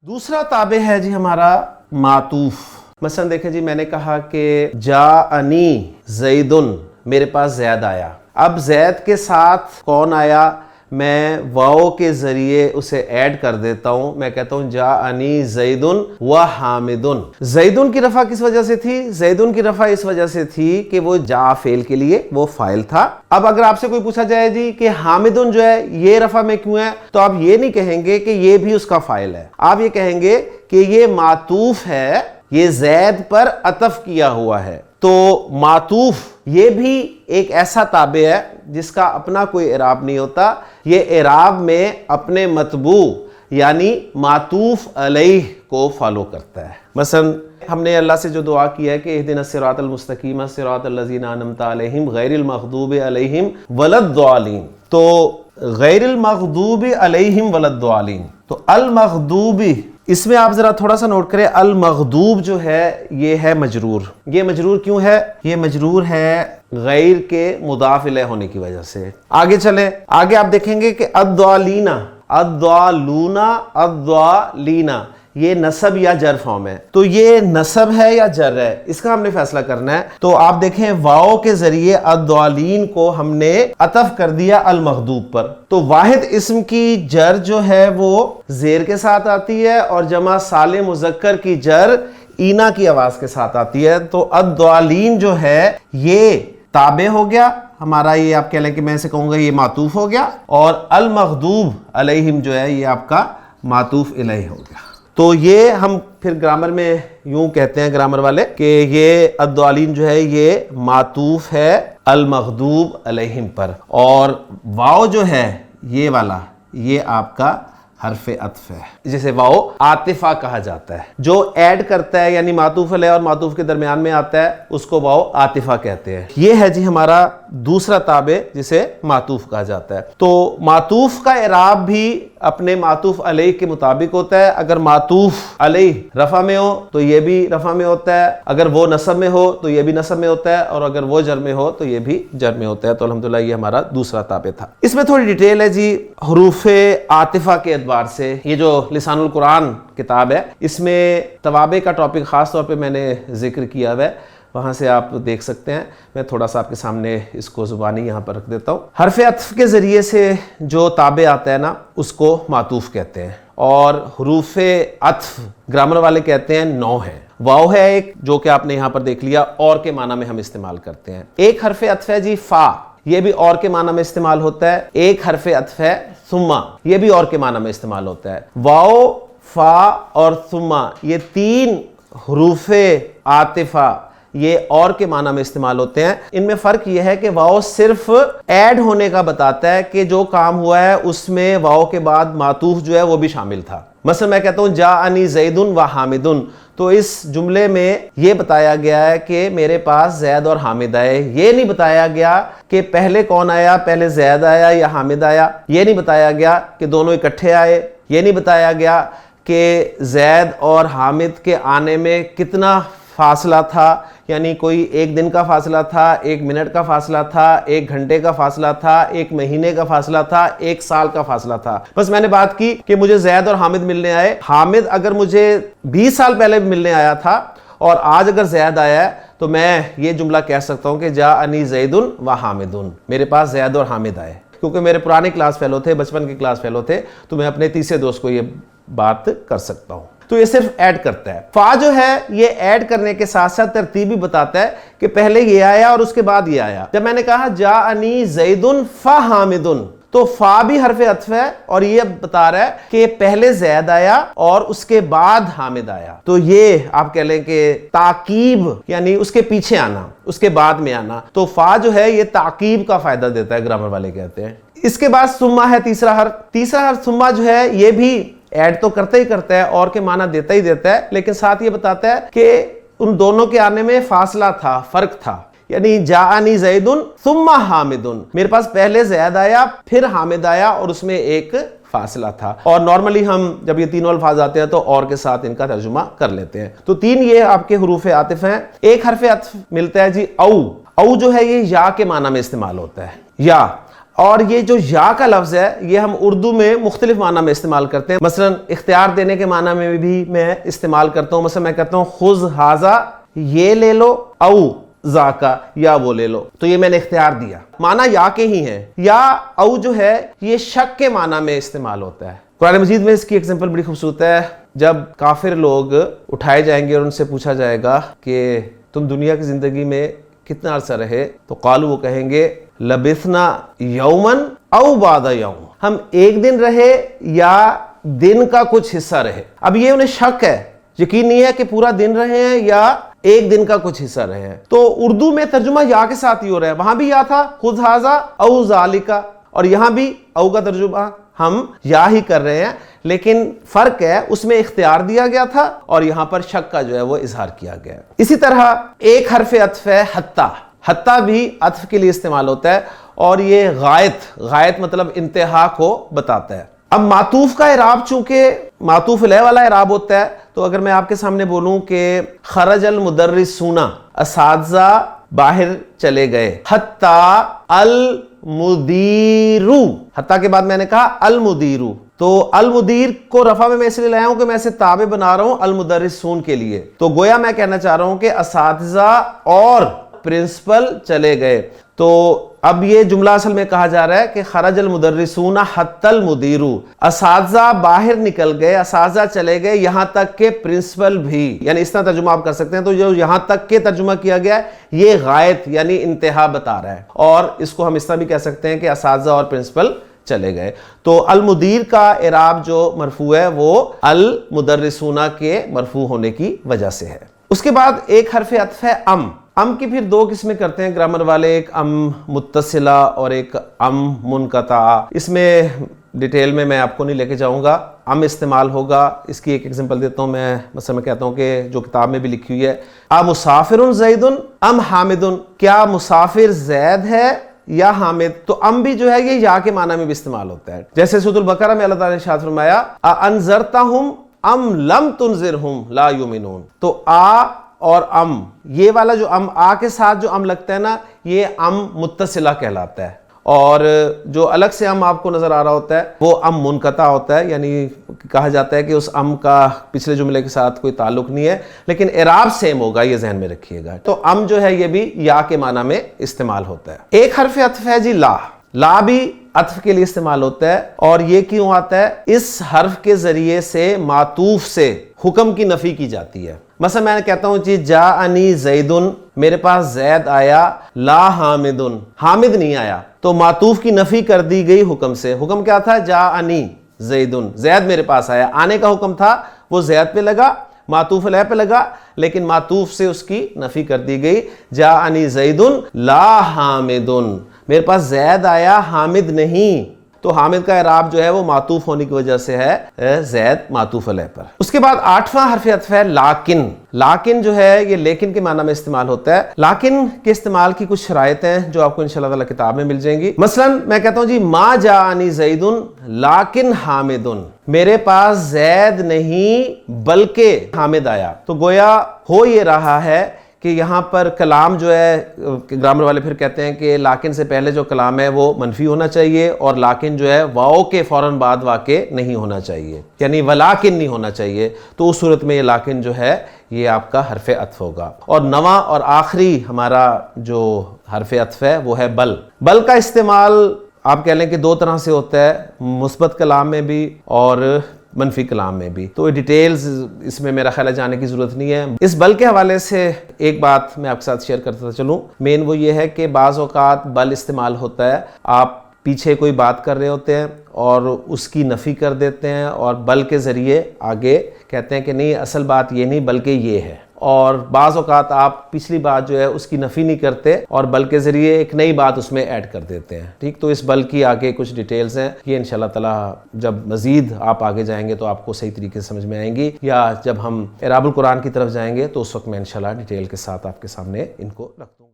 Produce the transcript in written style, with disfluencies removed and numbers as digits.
دوسرا تابع ہے جی ہمارا معطوف. مثلا دیکھیں جی میں نے کہا کہ جاءنی زیدن، میرے پاس زید آیا. اب زید کے ساتھ کون آیا؟ میں واو کے ذریعے اسے ایڈ کر دیتا ہوں. میں کہتا ہوں جاءنی زیدن و حامدن. زیدن کی رفع کس وجہ سے تھی؟ زیدن کی رفع اس وجہ سے تھی کہ وہ جا فعل کے لیے وہ فاعل تھا. اب اگر آپ سے کوئی پوچھا جائے جی کہ حامدن جو ہے یہ رفع میں کیوں ہے، تو آپ یہ نہیں کہیں گے کہ یہ بھی اس کا فاعل ہے. آپ یہ کہیں گے کہ یہ معطوف ہے، یہ زید پر عطف کیا ہوا ہے. تو معطوف یہ بھی ایک ایسا تابع ہے جس کا اپنا کوئی اعراب نہیں ہوتا. یہ اعراب میں اپنے متبوع یعنی معطوف علیہ کو فالو کرتا ہے. مثلا ہم نے اللہ سے جو دعا کی ہے کہ اہدنا الصراط المستقیم صراط الذین انعمت علیہم غیر المغضوب علیہم ولا الضالین، تو غیر المغضوب علیہم ولا الضالین، تو المغضوب اس میں آپ ذرا تھوڑا سا نوٹ کریں، المغضوب جو ہے یہ ہے مجرور. یہ مجرور کیوں ہے؟ یہ مجرور ہے غیر کے مضاف الیہ ہونے کی وجہ سے. آگے چلیں، آگے آپ دیکھیں گے کہ الضالین، الضالون، الضالین یہ نصب یا جر فارم ہے. تو یہ نصب ہے یا جر ہے، اس کا ہم نے فیصلہ کرنا ہے. تو آپ دیکھیں واو کے ذریعے الضالین کو ہم نے عطف کر دیا المغضوب پر. تو واحد اسم کی جر جو ہے وہ زیر کے ساتھ آتی ہے اور جمع سالم مذکر کی جر اینا کی آواز کے ساتھ آتی ہے. تو الضالین جو ہے یہ تابع ہو گیا ہمارا، یہ آپ کہہ لیں کہ میں اسے کہوں گا یہ معطوف ہو گیا، اور المغضوب علیہم جو ہے یہ آپ کا معطوف الیہ ہو گیا. تو یہ ہم پھر گرامر میں یوں کہتے ہیں گرامر والے کہ یہ الضالین جو ہے یہ معطوف ہے المغضوب علیہم پر، اور واو جو ہے یہ والا یہ آپ کا حرف عطف ہے جسے واو عاطفہ کہا جاتا ہے. جو ایڈ کرتا ہے یعنی معطوف علیہ اور معطوف کے درمیان میں آتا ہے اس کو واو عاطفہ کہتے ہیں. یہ ہے جی ہمارا دوسرا تابع جسے معطوف کہا جاتا ہے. تو معطوف کا اعراب بھی اپنے معطوف علیہ کے مطابق ہوتا ہے. اگر معطوف علیہ رفع میں ہو تو یہ بھی رفع میں ہوتا ہے، اگر وہ نصب میں ہو تو یہ بھی نصب میں ہوتا ہے، اور اگر وہ جر میں ہو تو یہ بھی جر میں ہوتا ہے. تو الحمدللہ یہ ہمارا دوسرا تابع تھا. اس میں تھوڑی ڈیٹیل ہے جی حروف عاطفہ کے اعتبار سے. یہ جو لسان القرآن کتاب ہے اس میں توابع کا ٹاپک خاص طور پہ میں نے ذکر کیا ہوا ہے، وہاں سے آپ دیکھ سکتے ہیں. میں تھوڑا سا آپ کے سامنے اس کو زبانی یہاں پر رکھ دیتا ہوں. حرف عطف کے ذریعے سے جو تابع آتا ہے نا اس کو معطوف کہتے ہیں، اور حروف عطف گرامر والے کہتے ہیں 9 ہیں. واو ہے ایک جو کہ آپ نے یہاں پر دیکھ لیا، اور کے معنی میں ہم استعمال کرتے ہیں. ایک حرف عطف ہے جی فا، یہ بھی اور کے معنی میں استعمال ہوتا ہے. ایک حرف عطف ہے ثم، یہ بھی اور کے معنی میں استعمال ہوتا ہے. واو، فا اور ثم یہ 3 حروف عاطفہ یہ اور کے معنی میں استعمال ہوتے ہیں. ان میں فرق یہ ہے کہ واو صرف ایڈ ہونے کا بتاتا ہے کہ جو کام ہوا ہے اس میں واو کے بعد معطوف جو ہے وہ بھی شامل تھا. مثلا میں کہتا ہوں جاءنی زیدن و حامدن، تو اس جملے میں یہ بتایا گیا ہے کہ میرے پاس زید اور حامد آئے. یہ نہیں بتایا گیا کہ پہلے کون آیا، پہلے زید آیا یا حامد آیا. یہ نہیں بتایا گیا کہ دونوں اکٹھے آئے. یہ نہیں بتایا گیا کہ زید اور حامد کے آنے میں کتنا فاصلہ تھا، یعنی کوئی 1 دن کا فاصلہ تھا، 1 منٹ کا فاصلہ تھا، 1 گھنٹے کا فاصلہ تھا، 1 مہینے کا فاصلہ تھا، 1 سال کا فاصلہ تھا. بس میں نے بات کی کہ مجھے زید اور حامد ملنے آئے. حامد اگر مجھے 20 سال پہلے ملنے آیا تھا اور آج اگر زید آیا ہے تو میں یہ جملہ کہہ سکتا ہوں کہ جاءنی زیدن و حامدن، میرے پاس زید اور حامد آئے. کیونکہ میرے پرانے کلاس فیلو تھے، بچپن کے کلاس فیلو تھے، تو میں اپنے تیسرے دوست کو یہ بات کر سکتا ہوں. تو یہ صرف ایڈ کرتا ہے. فا جو ہے یہ ایڈ کرنے کے ساتھ ساتھ ترتیب بھی بتاتا ہے کہ پہلے یہ آیا اور اس کے بعد یہ آیا. جب میں نے کہا جاءنی زیدن فحامدن، تو فا بھی حرف عطف ہے اور یہ بتا رہا ہے کہ پہلے زید آیا اور اس کے بعد حامد آیا. تو یہ آپ کہہ لیں کہ تعقیب یعنی اس کے پیچھے آنا، اس کے بعد میں آنا. تو فا جو ہے یہ تعقیب کا فائدہ دیتا ہے، گرامر والے کہتے ہیں. اس کے بعد ثم ہے تیسرا حرف ثم جو ہے یہ بھی ایڈ تو کرتا ہی کرتا ہے اور کے معنی دیتا ہی دیتا ہے، لیکن ساتھ یہ بتاتا ہے کہ ان دونوں کے آنے میں فاصلہ تھا، فرق تھا. یعنی جاءنی زیدن ثم حامدن، میرے پاس پہلے زید آیا پھر حامد آیا اور اس میں ایک فاصلہ تھا. اور نارملی ہم جب یہ تینوں الفاظ آتے ہیں تو اور کے ساتھ ان کا ترجمہ کر لیتے ہیں. تو 3 یہ آپ کے حروف عاطف ہیں. ایک حرف عطف ملتا ہے جی او. او جو ہے یہ یا کے معنی میں استعمال ہوتا ہے. یا اور یہ جو یا کا لفظ ہے یہ ہم اردو میں مختلف معنی میں استعمال کرتے ہیں. مثلا اختیار دینے کے معنی میں بھی میں استعمال کرتا ہوں. مثلا میں کہتا ہوں خذ ھذا، یہ لے لو، او ذاکا، یا وہ لے لو، تو یہ میں نے اختیار دیا. معنی یا کے ہی ہیں. یا او جو ہے یہ شک کے معنی میں استعمال ہوتا ہے. قرآن مجید میں اس کی ایگزامپل بڑی خوبصورت ہے. جب کافر لوگ اٹھائے جائیں گے اور ان سے پوچھا جائے گا کہ تم دنیا کی زندگی میں کتنا عرصہ رہے، تو قالو وہ کہیں گے لبثنا یومن او بعد یوم، ہم ایک دن رہے یا دن کا کچھ حصہ رہے. اب یہ انہیں شک ہے، یقین نہیں ہے کہ پورا دن رہے ہیں یا ایک دن کا کچھ حصہ رہے ہیں. تو اردو میں ترجمہ یا کے ساتھ ہی ہو رہا ہے. وہاں بھی یا تھا خذ ھذا او ذالکا، اور یہاں بھی او کا ترجمہ ہم یا ہی کر رہے ہیں، لیکن فرق ہے اس میں اختیار دیا گیا تھا اور یہاں پر شک کا جو ہے وہ اظہار کیا گیا. اسی طرح ایک حرف عطف ہے حتی. حتی بھی عطف کے لیے استعمال ہوتا ہے اور یہ غایت مطلب انتہا کو بتاتا ہے. اب معطوف کا اعراب چونکہ معطوف علیہ والا اعراب ہوتا ہے، تو اگر میں آپ کے سامنے بولوں کہ خرج المدرسون، اساتذہ باہر چلے گئے، حتی المدیر، حتی کے بعد میں نے کہا المدیر، تو المدیر کو رفع میں اس لیے لایا ہوں کہ میں اسے تابع بنا رہا ہوں المدرسون کے لیے. تو گویا میں کہنا چاہ رہا ہوں کہ اساتذہ اور پرنسپل چلے گئے. تو اب یہ جملہ اصل میں کہا جا رہا ہے کہ خرج المدرسون حتی المدیر، اساتذہ باہر نکل گئے، اساتذہ چلے گئے یہاں تک کہ پرنسپل بھی. یعنی اس طرح ترجمہ آپ کر سکتے ہیں. تو جو یہاں تک کہ ترجمہ کیا گیا ہے یہ غایت یعنی انتہا بتا رہا ہے، اور اس کو ہم اس طرح بھی کہہ سکتے ہیں کہ اساتذہ اور پرنسپل چلے گئے. تو المدیر کا اعراب جو مرفوع ہے وہ المدرسون کے مرفوع ہونے کی وجہ سے ہے. اس کے بعد ایک حرف عطف ہے ام. ام کی پھر دو قسمیں کرتے ہیں گرامر والے، ایک ام متصلہ اور ایک ام منقطع. اس میں ڈیٹیل میں آپ کو نہیں لے کے جاؤں گا. ام استعمال ہوگا، اس کی ایک ایگزامپل دیتا ہوں میں. مثلا میں کہتا ہوں کہ جو کتاب میں بھی لکھی ہوئی ہے، مسافر زید ام حامد، کیا مسافر زید ہے یا حامد. تو ام بھی جو ہے یہ یا کے معنی میں بھی استعمال ہوتا ہے. جیسے سورۃ البقرہ میں اللہ تعالیٰ نے ارشاد فرمایا انذرتہم ام لم تنذرہم لا یؤمنون. تو اور ام، یہ والا جو ام آ کے ساتھ جو ام لگتا ہے نا یہ ام متصلہ کہلاتا ہے، اور جو الگ سے ام آپ کو نظر آ رہا ہوتا ہے وہ ام منقطع ہوتا ہے. یعنی کہا جاتا ہے کہ اس ام کا پچھلے جملے کے ساتھ کوئی تعلق نہیں ہے، لیکن اعراب سیم ہوگا، یہ ذہن میں رکھیے گا. تو ام جو ہے یہ بھی یا کے معنی میں استعمال ہوتا ہے. ایک حرف عطف ہے جی لا. لا بھی عطف کے لیے استعمال ہوتا ہے، اور یہ کیوں آتا ہے؟ اس حرف کے ذریعے سے معطوف سے حکم کی نفی کی جاتی ہے. مثلا میں کہتا ہوں جی جاءنی زیدن، میرے پاس زید آیا، لا حامدن، حامد نہیں آیا. تو معطوف کی نفی کر دی گئی حکم سے. حکم کیا تھا؟ جاءنی زیدن، زید میرے پاس آیا. آنے کا حکم تھا وہ زید پہ لگا، معطوف علیہ پہ لگا، لیکن معطوف سے اس کی نفی کر دی گئی. جاءنی زیدن لا حامدن، میرے پاس زید آیا، حامد نہیں. تو حامد کا اعراب جو ہے وہ معطوف ہونے کی وجہ سے ہے زید معطوف علیہ پر. اس کے بعد آٹھواں حرف عطف ہے لاکن. لاکن جو ہے یہ لیکن کے معنی میں استعمال ہوتا ہے. لاکن کے استعمال کی کچھ شرائط ہیں جو آپ کو انشاءاللہ تعالی کتاب میں مل جائیں گی. مثلا میں کہتا ہوں جی ما جاءنی زیدن لاکن حامدن، میرے پاس زید نہیں بلکہ حامد آیا. تو گویا ہو یہ رہا ہے کہ یہاں پر کلام جو ہے گرامر والے پھر کہتے ہیں کہ لاکن سے پہلے جو کلام ہے وہ منفی ہونا چاہیے، اور لاکن جو ہے واو کے فوراً بعد واقع نہیں ہونا چاہیے، یعنی ولاکن نہیں ہونا چاہیے. تو اس صورت میں یہ لاکن جو ہے یہ آپ کا حرف عطف ہوگا. اور نواں اور آخری ہمارا جو حرف عطف ہے وہ ہے بل. بل کا استعمال آپ کہہ لیں کہ دو طرح سے ہوتا ہے، مثبت کلام میں بھی اور منفی کلام میں بھی. تو ڈیٹیلز اس میں میرا خیال ہے جانے کی ضرورت نہیں ہے. اس بل کے حوالے سے ایک بات میں آپ کے ساتھ شیئر کرتا چلوں. مین وہ یہ ہے کہ بعض اوقات بل استعمال ہوتا ہے، آپ پیچھے کوئی بات کر رہے ہوتے ہیں اور اس کی نفی کر دیتے ہیں اور بل کے ذریعے آگے کہتے ہیں کہ نہیں اصل بات یہ نہیں بلکہ یہ ہے. اور بعض اوقات آپ پچھلی بات جو ہے اس کی نفی نہیں کرتے اور بل کے ذریعے ایک نئی بات اس میں ایڈ کر دیتے ہیں. ٹھیک، تو اس بل کی آگے کچھ ڈیٹیلز ہیں، یہ انشاءاللہ تعالی جب مزید آپ آگے جائیں گے تو آپ کو صحیح طریقے سے سمجھ میں آئیں گی، یا جب ہم اعراب القرآن کی طرف جائیں گے تو اس وقت میں انشاءاللہ ڈیٹیل کے ساتھ آپ کے سامنے ان کو رکھ دوں.